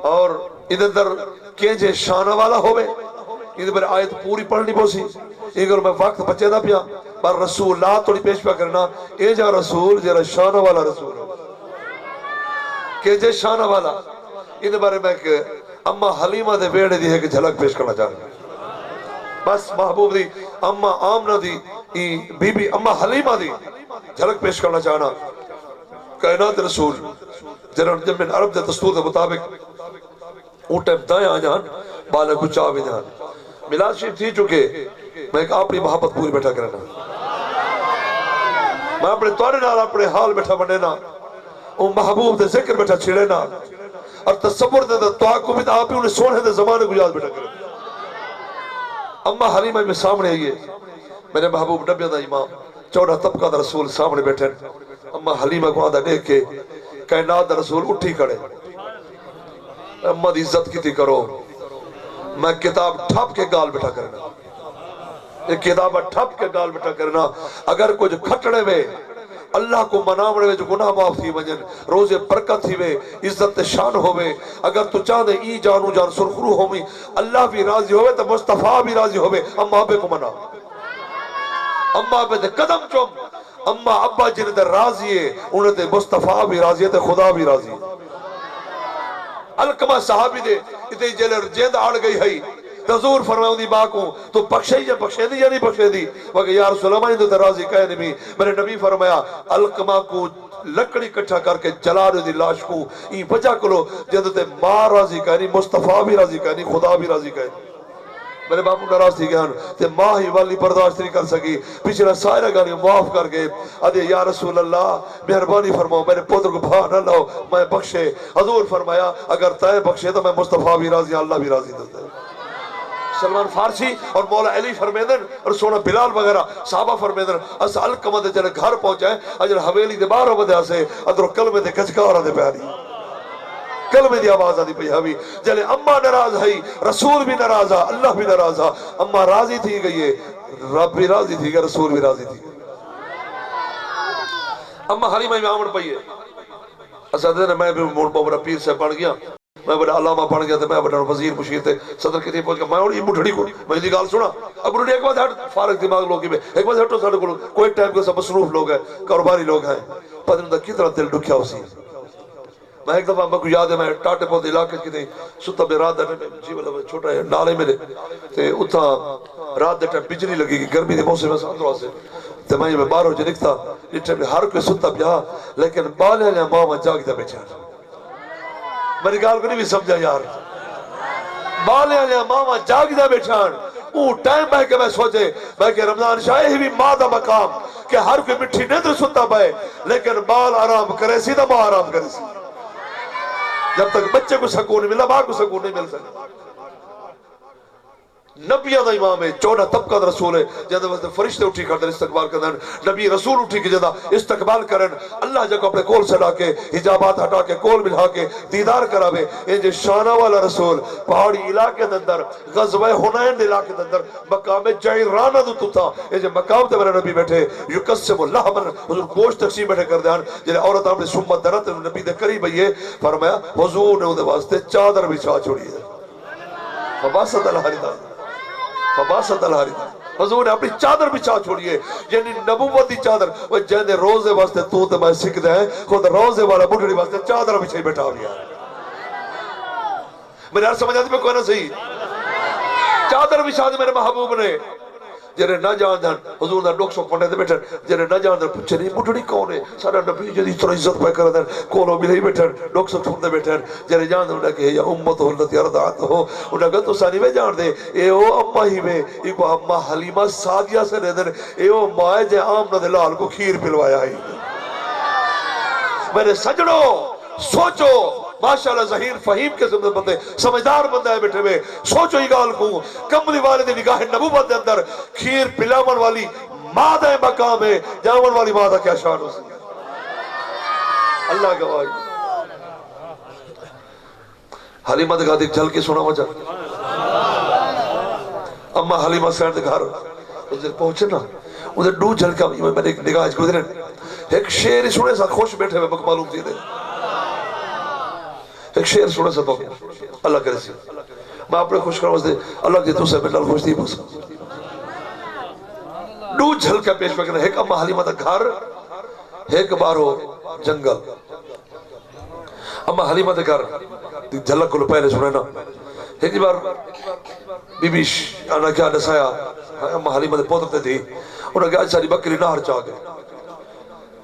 S1: اور ادھر در کینجے شانہ والا ہوئے ادھر پر آیت پوری پڑھنی بوسی اگر میں وقت بچے دا پیا پر رسول لا توڑی پیش پیا کرنا اے جا رسول جا شانہ والا رسول کینجے شانہ والا ادھر بارے میں کہ اما حلیمہ دے بیڑے دی ہے کہ جھلک پیش کرنا چاہتا ہے بس محبوب دی اما آمنہ دی بی بی اما حلیمہ دی جھلک پیش کرنا چاہنا کائنات رسول جب من عرب دے دستور دے مطابق اونٹے دائیں آ جان بالے کو چاوے جان ملاد شریف تھی چکے میں ایک اپنی محبت پوری بیٹھا کرنا میں اپنے توڑے نال اپنے حال بیٹھا بنینا ان محبوب دے ذکر بیٹھا چھڑینا اور تصور دے دعا کو بھی آپ ہی انہیں سونے دے زمانے کو یاد بیٹھا کرنا اما حلیمہ میں سامنے آئیے میرے محبوب نبی دا امام چوڑا طبقہ دا رسول سامنے بیٹھے اما حلیمہ کو آدھا دیکھ کے کائنات دا رسول اٹھی کھڑے اما دی عزت کی تھی کرو میں کتاب ٹھپ کے گال بیٹھا کرنا ایک کتاب ٹھپ کے گال بیٹھا کرنا اگر کچھ کھٹڑے میں اللہ کو منامڑے میں جو گناہ معاف تھی وجن روزے برکت تھی وے عزت شان ہوئے اگر تو چاہتے ای جانو جان سرخرو ہوئی اللہ بھی راضی ہوئے تو مصطفیٰ بھی راضی ہوئے اما ابے کو منا اما ابے دے قدم چوم اما ابا جنہیں دے راضی ہے انہیں دے مصطفیٰ بھی راضی ہے تے خدا بھی راضی ہے الکمہ صحابی دے اتنی جیلر جیند آڑ گئی ہے حضور فرماؤں دی ماں کو تو بخشے یا بخشے دی یا نہیں بخشے دی وقت یا رسول اللہ میں تو راضی کہے نبی میرے نبی فرمایا الکمہ کو لکڑی کٹھا کر کے جلا دے دی لاش کو این وجہ کرو جیندو تے ماں راضی کہنی مصطفیٰ بھی راضی کہنی خدا بھی راضی کہنی میرے باپو ناراض تھی گیا تے ماں ہی والی برداشت نہیں کر سکی پچھلا سائرہ گانی معاف کر کے ادھے یا رسول اللہ مہربانی فرماؤ میرے پتر کو بھا نہ لاؤ میں بخشے حضور فرمایا اگر تے بخشے تو میں مصطفیٰ بھی راضی اللہ بھی راضی دیتا ہے سلمان فارسی اور مولا علی فرمیدن اور سونا بلال وغیرہ صحابہ فرمیدن اس الکمہ دے جلے گھر پہنچائیں اجل حویلی دے بارہ بدے آسے ادھر کلمے دے کچکارہ دے پیاری کلمے دی آواز آدھی پہ ہوئی جلے اما ناراض ہے رسول بھی ناراض ہے اللہ بھی ناراض ہے اما راضی تھی گئی ہے رب بھی راضی تھی گئی رسول بھی راضی تھی اما حلیمہ میں آمن پئی ہے اساتذہ نے میں بھی موڑ پاؤں پیر سے پڑھ گیا میں بڑا علامہ پڑھ گیا تھا میں بڑا وزیر مشیر تھے صدر کی تھی پہنچ گیا میں اور یہ مٹھڑی کو میں یہ گال سنا اب انہوں نے ایک بات ہٹ فارغ دماغ لوگی میں ایک بات ہٹو ساڑھے کو کوئی ٹائم کے سب مصروف لوگ ہیں کاروباری لوگ ہیں پتہ نہیں کتنا دل دکھیا اسی میں ایک دفعہ میں کو یاد ہے میں ٹاٹے پودے علاقے کی تھی ستا میں رات دے ٹائم جی والا چھوٹا ہے نالے میرے تے اتھا رات دے ٹائم بجلی لگی گی گرمی دے موسم میں اندروں سے تے میں باہر ہو جو نکتا اس ٹائم ہر کوئی ستا پیا لیکن بالے نے ماما جاگ دے بیٹھا میری گال کو نہیں بھی سمجھا یار بالے نے ماما جاگ دے بیٹھا وہ ٹائم ہے کہ میں سوچے میں کہ رمضان شاہ ہی بھی ماں دا مقام کہ ہر کوئی مٹھی نیندر ستا پائے لیکن بال آرام کرے سی دا ماں آرام کرے سی جب تک بچے کو سکون نہیں ملا ماں کو سکون نہیں مل سکتا نبیہ دا امام ہے 14 طبقہ دا رسول ہے جہاں واسطے فرشتے اٹھی کر دیں استقبال کریں نبی رسول اٹھی کی جہاں استقبال کریں اللہ جگہ اپنے کول سے لا کے حجابات ہٹا کے کول ملا کے دیدار کرا بے یہ جو شانہ والا رسول پہاڑی علاقے دندر غزوہ حنین علاقے دندر مقام جعیرانہ دو تھا یہ جو مقام تے میرے نبی بیٹھے یقسم اللہ من حضور گوشت تقسیم بیٹھے کر دیں جنہیں عورت اپنے سمت درت نبی دے قریب ہے فرمایا حضور نے انہیں واسطے چادر بچھا چھوڑی ہے فباست الحریدہ فباست الحریدہ حضور نے اپنی چادر بچھا چھوڑیے یعنی نبوتی چادر وہ جہنے روزے واسطے تو تے میں سکھ دے ہیں خود روزے والا بڑھڑی واسطے چادر بچھائی بیٹھا ہو گیا میرے ہر سمجھ آتی میں کوئی نہ صحیح چادر بچھا دی میرے محبوب نے جنہیں نہ جان دن حضور نے ڈوک سوک پڑھنے دے بیٹھن جنہیں نہ جان دن پوچھے نہیں بڑھڑی کون ہے سارا نبی جدی طرح عزت پہ کر دن کولو ملے ہی بیٹھن ڈوک سوک چھوڑ دے بیٹھن جنہیں جان دن انہیں کہ یا امت اللہ ارضات ہو انہیں کہا تو سانی میں جان دے اے او اممہ ہی میں ایک اممہ حلیمہ سادیہ سے رہ دن اے او مائے جے آمنہ دلال کو کھیر پلوایا ہی میرے سجڑوں سوچو ماشاءاللہ ظہیر فہیم کے زمین بندے سمجھدار بندہ ہے بیٹھے میں سوچو ہی گال کو کملی والد نگاہ نبوت دے اندر کھیر پلاون والی مادہ مقام ہے جاون والی مادہ کیا شان ہو سکتا اللہ گواہی حلیمہ دکھا دیکھ جھل کے سنا مجھا اما حلیمہ سینڈ دکھا رہا اسے پہنچے نا اسے ڈو جھل کا میں نے ایک نگاہ گزرے ایک شیر سنے سا خوش بیٹھے میں معلوم تھی دے ایک شیر سنے سا تو اللہ کرے سی میں اپنے خوش کروں دے اللہ کی تو سے میں خوش تھی بس ڈو جھل کا پیش پکرنا ایک اما حلیمہ دا گھر ایک بار ہو جنگل اما حلیمہ دا گھر جھلک کو پہلے سنے نا ایک بار بی بیش آنا کیا نسایا اما حلیمہ دے پوتر تھی انہوں نے کہا ساری بکری نہر چاہ گئے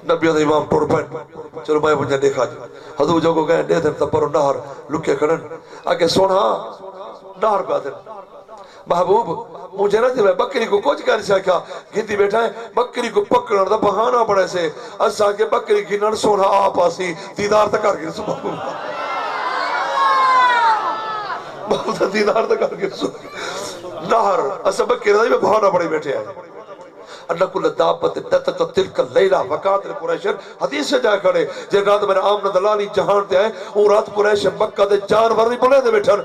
S1: نبی دا امام ٹور پین چلو میں مجھے دیکھا جی حضور جو کو گئے دے دن تب پرو نہر لکے کھڑن آگے سونا نہر پہ دن محبوب مجھے نہ جب بکری کو کچھ کہنے سے کیا گھنٹی بیٹھا ہے بکری کو پکڑنا دا بہانا پڑے سے اسا کے بکری گھنن سونا آپ آسی دیدار تک کر گئے سو محبوب محبوب دیدار تک کر گئے سو نہر اسا بکری دا بہانا پڑے بیٹھے ہیں انکو لدابت نتق تلک لیلہ وقات قریشن حدیث سے جائے کھڑے جن رات میں آمنہ دلالی جہان تے آئے وہ رات قریشن مکہ دے جانور نہیں بولے دے بیٹھن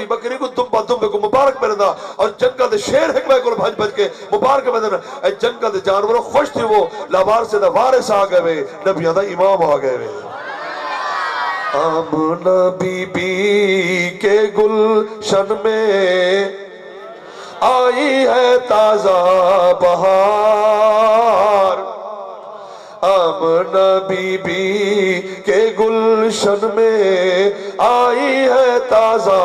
S1: بکری کو دمبا دمبے کو مبارک پہنے اور جنگل دے شیر حکمہ کو بھاج بھاج کے مبارک پہنے اے جنگل دے جانور خوش تھی وہ لابار سے دا وارث آگئے وے نبیان دا امام آگئے وے آمنہ بی بی کے گلشن میں آئی ہے تازہ بہار آمنہ بی بی کے گلشن میں آئی ہے تازہ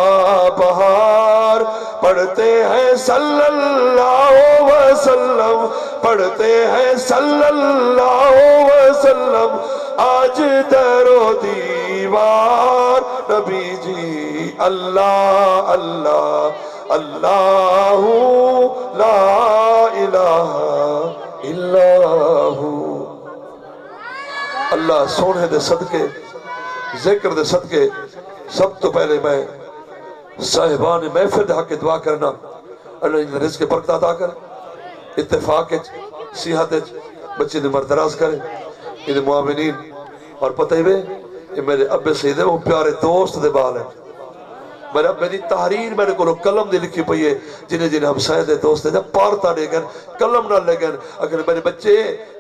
S1: بہار پڑھتے ہیں صلی اللہ وسلم پڑھتے ہیں صلی اللہ وسلم آج در و دیوار نبی جی اللہ اللہ اللہ لا الہ الا ہو اللہ سونے دے صدقے ذکر دے صدقے سب تو پہلے میں صاحبان محفل دے حق دعا کرنا اللہ ان رزق برکت عطا کرے اتفاق صحت بچے دے مردراز کرے ان معاونین اور پتہ ہی وے یہ میرے ابے سیدے وہ پیارے دوست دے بال ہیں میرے اب میری تحریر میرے کو قلم دے لکھی پئی ہے جنہیں ہم سائدے دوست ہیں جب پارتا لے گن قلم نہ لے گن اگر میرے بچے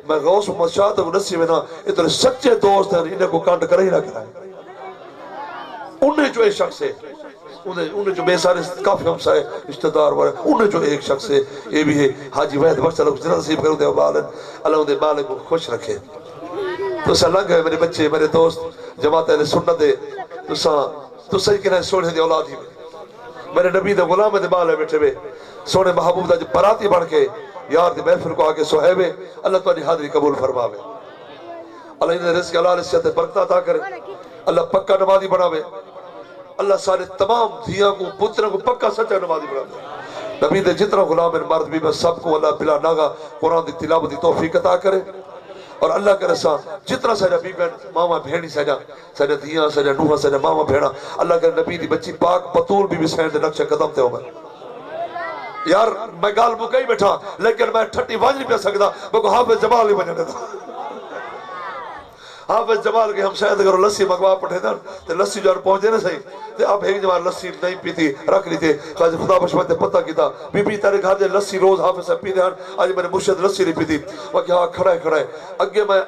S1: میں غوث محمد شاہ تو نسی میں نا اتنے سچے دوست ہیں انہیں کو کانٹ کر ہی نہ کرائے انہیں جو ایک شخص ہے انہیں جو بے سارے کافی ہم سائے رشتہ دار والے انہیں جو ایک شخص ہے یہ بھی ہے حاجی وحید بخش اللہ کو جنہ نصیب کرو دے بالن اللہ ان دے بالن کو خوش رکھے تسا لنگ ہے میرے بچے میرے دوست جماعت اہل سنت دے تسا ہی کہنا سونے دی اولاد ہی میرے نبی دے غلام دے بال ہے بیٹھے بے سونے محبوب دا جو براتی بڑھ کے یار دی محفل کو آگے سہیبے اللہ تمہاری حاضری قبول فرماوے اللہ انہیں رزق اللہ صحت برکت عطا کرے اللہ پکا نمازی بناوے اللہ سارے تمام دھیاں کو پتروں کو پکا سچا نمازی بناوے نبی دے جتنا غلام مرد بھی میں سب کو اللہ بلا ناغا قرآن دی تلاوت دی توفیق عطا کرے اور اللہ کے رسا جتنا سجا بی بہن ماما بہنی سجا دھیاں سجا نوحہ سجا ماما بہنا اللہ کے نبی دی بچی پاک بطول بھی سین دے نقشہ قدم تے ہو گئے یار میں گال مکئی بیٹھا لیکن میں ٹھٹی وانج نہیں پہ سکتا میں کو حافظ جمال ہی بننے تھا حافظ جمال کے ہم شاید اگر لسی مگوا پٹھے تھا تو لسی جو پہنچے نا صحیح تو آپ ایک جمال لسی نہیں پیتی رکھ لی تھے خواہد خدا بشمت پتہ کی تھا بی بی تارے گھر دے لسی روز حافظ سے پیتے ہیں آج میں نے مرشد لسی نہیں پیتی وہ کہ ہاں کھڑا ہے اگے میں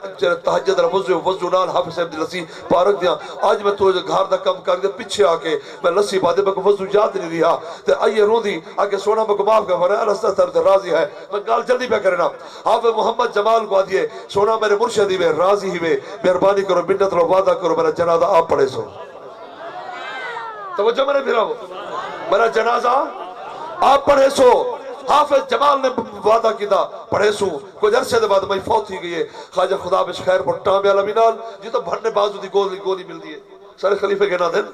S1: تحجد وضو نال حافظ سے لسی پارک دیا آج میں تو گھر دا کم کر دیا پیچھے آکے میں لسی پاتے میں کو وضو یاد نہیں دیا تو آئیے رو دی آکے سونا میں کو معاف کر فرہا ہے رستہ تر راضی ہے میں گال جلدی پہ کرنا حافظ محمد جمال کو آدھئے سونا میرے مرشدی میں راضی ہی میں مہربانی کرو منت رو وعدہ کرو میرا جنازہ آپ پڑھے سو توجہ میرے پھرا ہو میرا جنازہ آپ پڑھے سو حافظ جمال نے وعدہ کی تھا پڑھے سو کوئی عرصے دے بعد میں فوت ہی گئی ہے خواجہ خدا بش خیر پر ٹامے علا بینال جی تو بھرنے بازو دی گولی مل دی ہے سارے خلیفے کے نا دن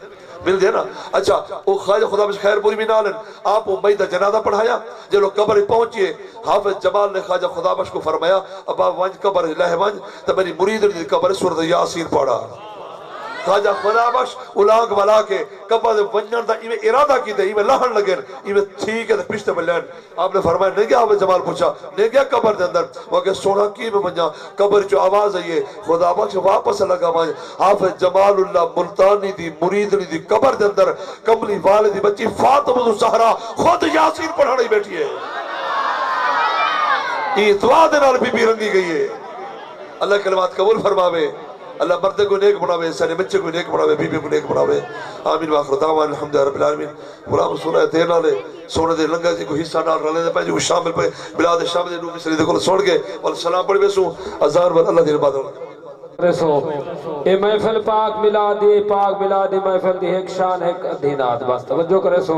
S1: مل دیا نا اچھا وہ خواجہ خدا بش خیر پوری بینال آپ امیدہ جنازہ پڑھایا جب لوگ قبر پہنچیے حافظ جمال نے خواجہ خدا بش کو فرمایا اب آپ وانج قبر لہ وانج تو میری مرید نے قبر سورت یاسین پڑھا خواجہ خدا بخش اولانگ والا کے قبر ونجن دا ایویں ارادہ کی دے ایویں لہن لگن ایویں ٹھیک ہے پشتے میں لین آپ نے فرمایا نہیں گیا حافظ جمال پوچھا نہیں گیا قبر دے اندر وہ کہ سونا کی میں ونجا قبر جو آواز آئیے خدا بخش واپس لگا مان حافظ جمال اللہ ملتانی دی مریدنی دی قبر دے اندر کملی والدی بچی فاطمہ الزہرا خود یاسین پڑھانے بیٹھی ہے یہ دعا دے نال بی رنگی گئی ہے اللہ کلمات قبول فرماوے اللہ مردے کو نیک بناوے سارے بچے کو نیک بناوے بی بی کو نیک بناوے آمین واخر دعوان الحمدللہ رب العالمین غلام سنہ دیر نالے سونے دے لنگا جی کو حصہ نال رلے دے پہنچے وہ شامل پہ بلاد شامل دے نوبی سلی دے کھول سوڑ کے والسلام پڑھ بیسوں ازار بل اللہ دیر بادر
S2: رسو اے محفل پاک ملادی محفل دی ایک شان ایک دینات بس توجہ کرے سو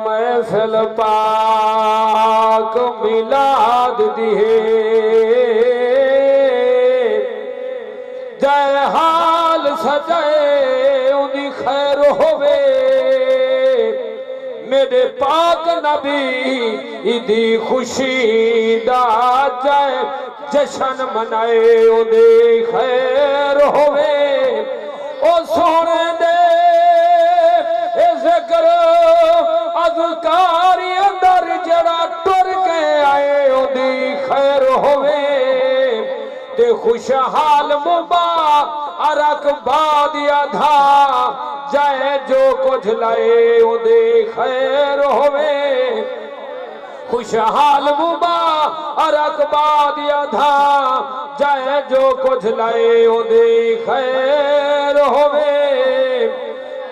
S2: محفل پاک ملاد دی جائے حال سجائے انہی خیر ہوئے میرے پاک نبی دی خوشی دا جائے جشن منائے انہی خیر ہوئے او سونے دے ذکر اذکاری اندر جڑا ٹر کے آئے انہی خیر ہوئے تے خوشحال مبارک بادیا دھا جائے جو کچھ لائے انہی خیر ہوئے خوشحال مبارک بادیا دھا جائے جو کچھ لائے انہی خیر ہوئے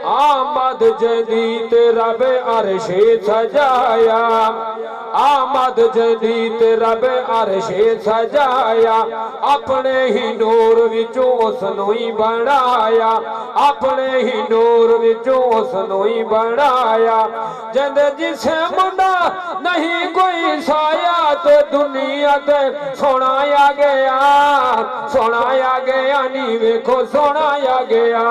S2: آمد جدید رب عرش سجایا آمد جدید رب عرش سجایا اپنے ہی نور وچوں اس نوئی بنایا اپنے ہی نور وچوں اس نوئی بنایا جند جسے منڈا نہیں کوئی سایا تو دنیا تے سنایا گیا نہیں ویکھو سنایا گیا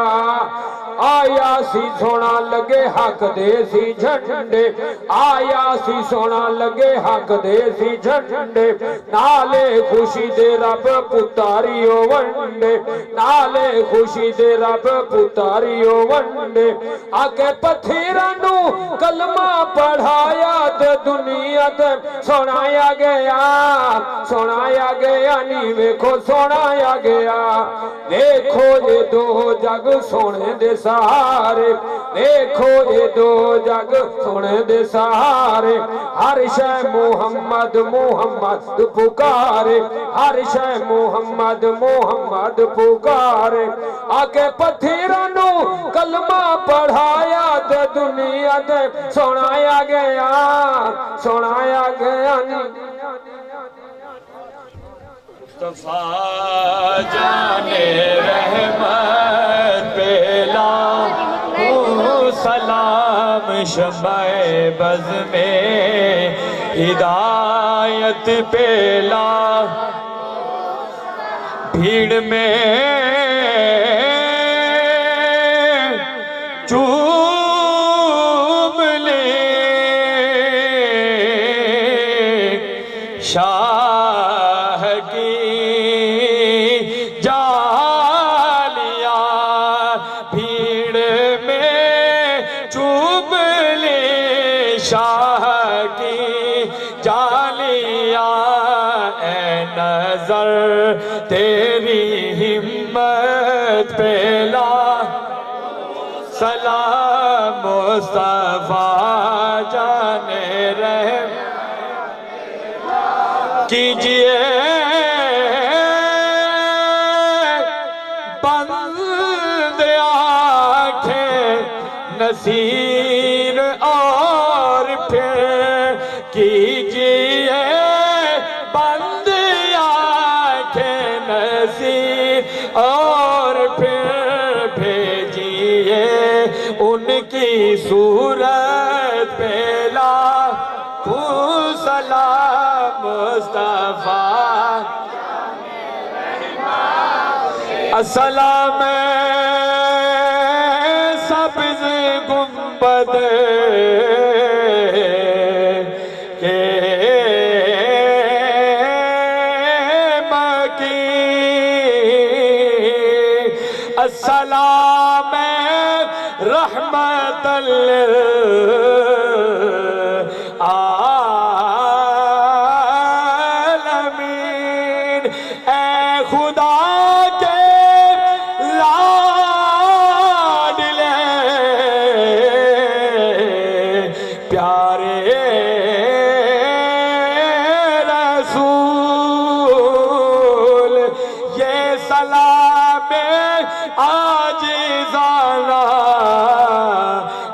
S2: آیا سی سونا لگے حق دے سی جھنڈے آیا سی سونا لگے حق دے سی جھنڈے نالے خوشی دے رب پتاریو ونڈے نالے خوشی دے رب پتاریو ونڈے آکے پتھیرانو کلمہ پڑھایا تے دنیا تے سنایا گیا نہیں ویکھو سنایا گیا دیکھو یہ دو جگ سونے دے سہارے دیکھو یہ دو جگ سونے دے سہارے ہر شے محمد محمد پکارے ہر شے محمد محمد پکارے آکے پتھیرانو کلمہ پڑھایا تے دنیا تے سنایا گیا مصطفیٰ جانے رحمت پیلا سلام شمع بز میں ہدایت پیلا بھیڑ میں چوم لے شاہ کی جالیا بھیڑ میں چوم لے شاہ کی جالیا اے نظر تیری ہمت پیلا سلام مصطفیٰ جانے رحم کیجئے بند آنکھیں نصیر اور پھر کیجئے بند آنکھیں نصیر اور پھر بھیجئے ان کی صورت پیلا سلام مصطفیٰ السلام سبز گنبد کے مکین السلام رحمت للعالمین اے خدا کے لاڈلے پیارے رسول یہ سلام عاجزانہ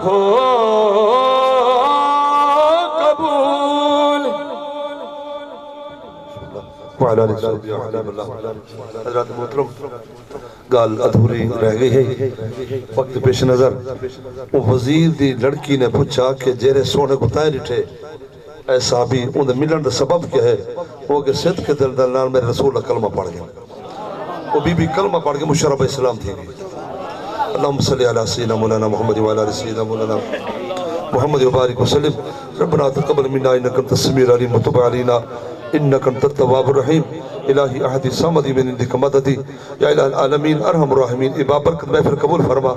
S2: ہو قبول
S1: وعلا علیہ حضرات محترم گال ادھوری رہ گئی ہے وقت پیش نظر وہ وزیر دی لڑکی نے پوچھا کہ جیرے سونے کو تائیں لٹھے اے صحابی انہیں ملن دا سبب کیا ہے وہ کہ صدق کے دل دلال میرے رسول اللہ کلمہ پڑھ گیا وہ بی بی کلمہ پڑھ کے مشرف اسلام تھی گئی اللہم صلی علی سیدنا مولانا محمد وعلی آل سیدنا مولانا محمد وبارک وسلم ربنا تقبل منا انک انت السمیع العلیم وتب علینا انک انت التواب الرحیم الہی احدی سامدی من اندک مددی یا الہ العالمین ارحم الراحمین ای بابرکت محفل قبول فرما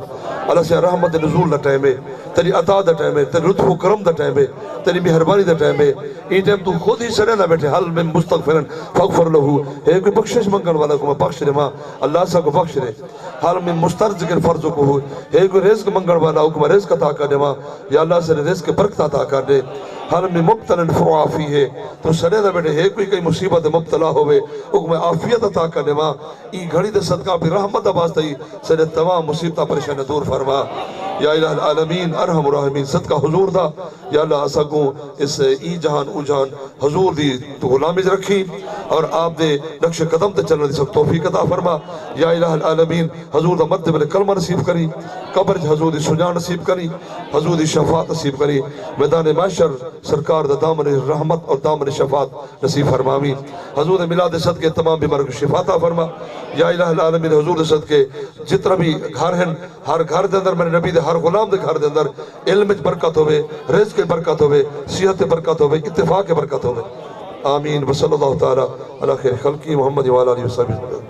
S1: اللہ سے رحمت نزول دا ٹائم ہے تیری عطا دا ٹائم ہے تیری لطف و کرم دا ٹائم ہے تیری مہربانی دا ٹائم ہے این ٹائم تو خود ہی سڑے نہ بیٹھے حل میں مستغفرن فاغفر لہو ہے کوئی بخشش منگن والا کو میں بخش دے ماں اللہ سا کو بخش دے حال میں مسترزق فرض کو ہو ہے کوئی رزق منگن والا کو میں رزق عطا کر دے ماں یا اللہ سے رزق برکت عطا کر دے حال میں مبتلا فعافی ہے تو سڑے نہ بیٹھے ہے کوئی مصیبت مبتلا ہوئے حکم عافیت عطا کر دے ماں ای گھڑی دے صدقہ بھی رحمت آباز تائی سڑے تمام مصیبتہ پریشان دور فرما یا الہ العالمین ارحم الراحمین صدقہ حضور دا یا اللہ اسا کو اس ای جہان او جہان حضور دی تو غلامیز رکھی اور آپ دے نقش قدم تے چلنے دی سب توفیق عطا فرما یا الہ العالمین حضور دا مرد بلے کلمہ نصیب کری قبر حضور دی سجان نصیب کری حضور دی شفاعت نصیب کری میدان محشر سرکار دا دامن رحمت اور دامن شفاعت نصیب فرماوی حضور ملاد صدقے تمام بیمار کو شفا عطا فرما یا الہ العالمین حضور صدقے جتنا بھی گھر ہیں ہر گھر دے اندر میرے نبی دے ہر غلام دے گھر دے اندر علم برکت ہوئے رزق برکت ہوئے صحت برکت ہوئے اتفاق برکت ہوئے آمین وصلی اللہ تعالی علی خیر خلقی محمد وعلی آلہ وصحبہ